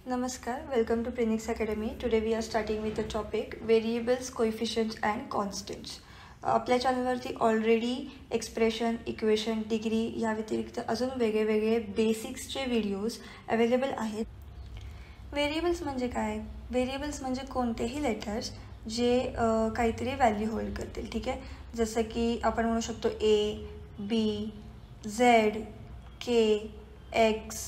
Namaskar, welcome to Prenix Academy. Today we are starting with the topic variables, coefficients and constants. आपल्या चॅनलवरती already expression, equation, degree या व्यतिरिक्त अजून वेगवेगळे बेसिक्सचे videos available आहेत. Variables म्हणजे काय? व्हेरिएबल्स म्हणजे कोणतेही लेटर्स जे काहीतरी व्हॅल्यू होल्ड करतील. ठीक आहे, जसं की आपण म्हणू शकतो ए, बी, झेड, के, एक्स,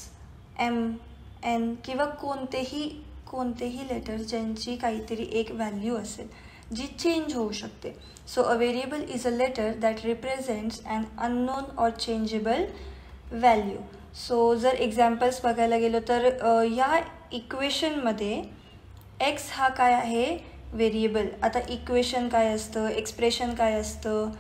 एम, एन किंवा कोणतेही लेटर्स ज्यांची काहीतरी एक व्हॅल्यू असेल जी चेंज होऊ शकते. So a variable is a letter that represents an unknown or changeable value. So जर एक्झाम्पल्स बघायला गेलो तर या इक्वेशनमध्ये एक्स हा काय आहे? व्हेरिएबल. आता इक्वेशन काय असतं, एक्सप्रेशन काय असतं,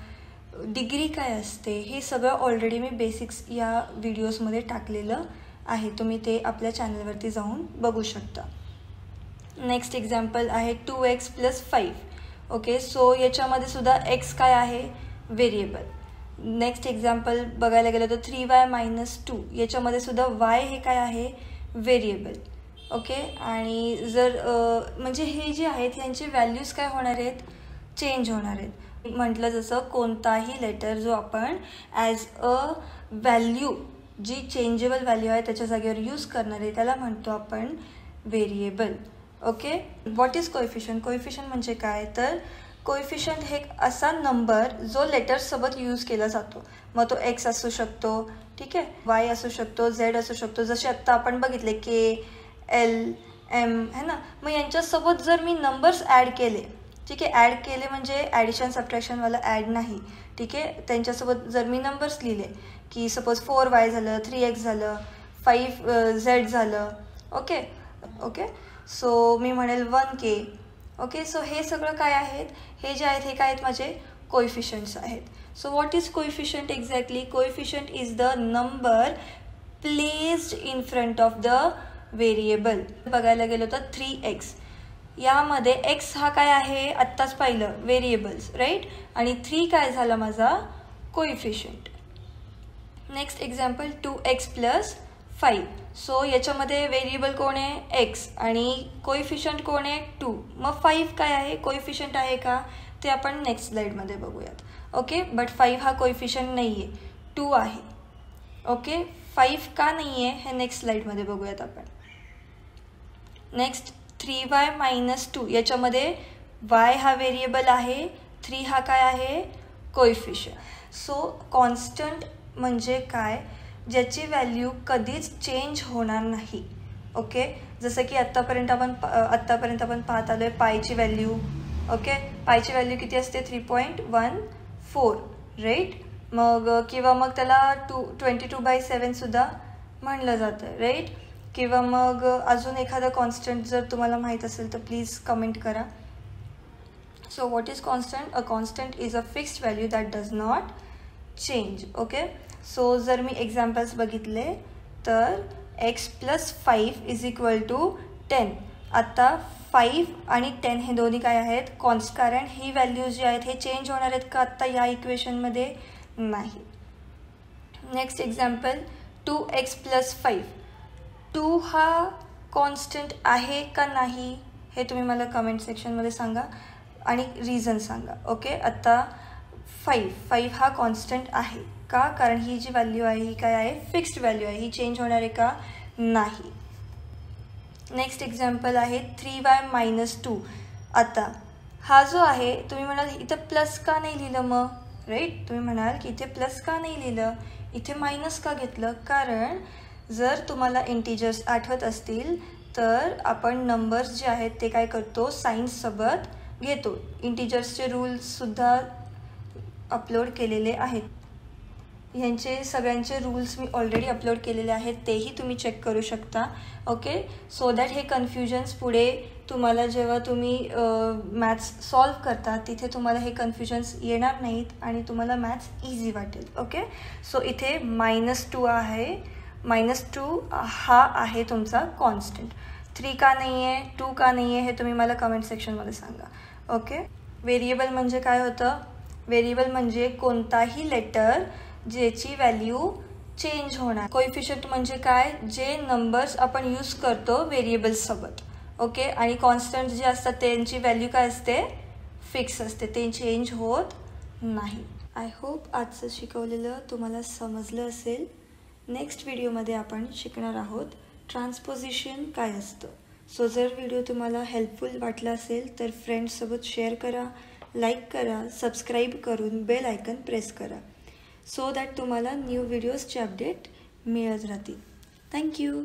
डिग्री काय असते, हे सगळं ऑलरेडी मी बेसिक्स या व्हिडिओजमध्ये टाकलेलं आहे. तुम्ही ते आपल्या चॅनलवरती जाऊन बघू शकता. नेक्स्ट एक्झाम्पल आहे 2x + 5. ओके, सो याच्यामध्ये सुद्धा एक्स काय आहे? व्हेरिएबल. नेक्स्ट एक्झाम्पल बघायला गेलं तर 3y - 2. याच्यामध्ये सुद्धा y हे काय आहे? व्हेरिएबल. ओके, आणि जर म्हणजे हे जे आहेत यांचे व्हॅल्यूज काय होणार आहेत? चेंज होणार आहेत. म्हटलं जसं कोणताही लेटर जो आपण ॲज अ व्हॅल्यू जी चेंजेबल व्हॅल्यू आहे त्याच्या जागेवर यूज करणार आहे त्याला म्हणतो आपण variable. Okay, what is coefficient? Coefficient म्हणजे काय? तर कोएफिशियंट हे असा नंबर जो लेटर्ससोबत यूज केला जातो. मग तो एक्स असू शकतो, ठीक आहे, वाय असू शकतो, झेड असू शकतो, जसे आत्ता आपण बघितले के, एल, एम है ना. मग यांच्यासोबत जर मी नंबर्स ॲड केले, ठीक आहे, ॲड केले म्हणजे ॲडिशन सबट्रॅक्शनवाला ॲड नाही, ठीक आहे. त्यांच्यासोबत जर मी नंबर्स लिहिले की सपोज 4y झालं, 3x झालं, 5z झालं, ओके, सो मी म्हणेल 1k. ओके, सो हे सगळं काय आहेत? हे जे आहेत हे काय आहेत? माझे कोएफिशियंट्स आहेत. So what is coefficient exactly? Coefficient is the number placed in front of the variable. बघायला गेलो तर 3x, यामध्ये x हा काय आहे? आत्ताच पाहिलं व्हेरिएबल्स, राईट, आणि 3 काय झाला माझा? Coefficient. Next example 2x + 5. So याच्यामध्ये व्हेरिएबल कोण आहे? एक्स, आणि कोएफिशियंट कोण आहे? 2. मग 5 काय आहे? कोएफिशियंट आहे का? ते आपण नेक्स्ट स्लाईडमध्ये बघूयात. ओके, बट 5 हा कोएफिशियंट नाही आहे, 2 आहे. ओके, 5 का नाही आहे हे नेक्स्ट स्लाईडमध्ये बघूयात आपण. Next 3y - 2. याच्यामध्ये y हा व्हेरिएबल आहे, 3 हा काय आहे? कोएफिशियंट. सो कॉन्स्टंट म्हणजे काय? ज्याची व्हॅल्यू कधीच चेंज होणार नाही. ओके, जसं की आत्तापर्यंत आपण पाहत आलो आहे पायची व्हॅल्यू. ओके, पायची व्हॅल्यू किती असते? 3.14, राईट. मग किंवा मग त्याला 22/7 सुद्धा म्हणलं जातं, राईट. किंवा मग अजून एखादा कॉन्स्टंट जर तुम्हाला माहीत असेल तर प्लीज कमेंट करा. So what is constant? A constant is a fixed value that does not change. Okay, so जर मी एक्झाम्पल्स बघितले तर x + 5 = 10. आता 5 आणि 10 हे दोन्ही काय आहेत? कॉन्स्ट, कारण ही व्हॅल्यूज जी आहेत हे चेंज होणार आहेत का आत्ता या इक्वेशनमध्ये? नाही. Next example 2x + 5. 2 हा कॉन्स्टंट आहे का नाही हे तुम्ही मला कमेंट सेक्शनमध्ये सांगा आणि रिझन सांगा. ओके, आत्ता 5 हा कॉन्स्टंट आहे का? कारण ही जी व्हॅल्यू आहे ही काय आहे? फिक्स्ड व्हॅल्यू आहे, ही चेंज होणार आहे का? नाही. नेक्स्ट एक्झाम्पल आहे 3y - 2. आता हा जो आहे तुम्ही म्हणाल इथं प्लस का नाही लिहिलं मग? राईट, तुम्ही म्हणाल की इथे प्लस का नाही लिहिलं, इथे मायनस का घेतलं? कारण जर तुम्हाला इंटिजर्स आठवत असतील तर आपण नंबर्स जे आहेत ते काय करतो? सायन्ससोबत घेतो. इंटिजर्सचे रूल्ससुद्धा अपलोड केलेले आहेत. यांचे सगळ्यांचे रूल्स मी ऑलरेडी अपलोड केलेले आहेत, तेही तुम्ही चेक करू शकता. ओके, सो दॅट हे कन्फ्युजन्स पुढे तुम्हाला जेव्हा तुम्ही मॅथ्स सॉल्व करता तिथे तुम्हाला हे कन्फ्युजन्स येणार नाहीत आणि तुम्हाला मॅथ्स इझी वाटेल. ओके, सो इथे -2 आहे. -2 हा आहे तुमचा कॉन्स्टंट. 3 का नाही आहे? 2 का नाही आहे? हे तुम्ही मला कमेंट सेक्शनमध्ये सांगा. ओके, व्हेरिएबल म्हणजे काय होतं? व्हेरिएबल म्हणजे कोणताही लेटर ज्याची व्हॅल्यू चेंज होणार. कोइफिशियंट म्हणजे काय, जे नंबर्स आपण यूज करतो व्हेरिएबल्स सोबत. ओके, आणि कॉन्स्टंट जे असतात त्यांची व्हॅल्यू काय असते, फिक्स असते, ते चेंज होत नाही. आय होप आजचं शिकवलेलं तुम्हाला समजलं असेल. नेक्स्ट व्हिडिओमध्ये आपण शिकणार आहोत ट्रान्सपोजिशन काय असतं. सो जर व्हिडिओ तुम्हाला हेल्पफुल वाटला असेल तर फ्रेंड्ससोबत शेअर करा, लाईक करा, सबस्क्राईब करून बेल आयकन प्रेस करा, सो दॅट तुम्हाला न्यू व्हिडिओजचे अपडेट मिळत राहतील. थँक्यू.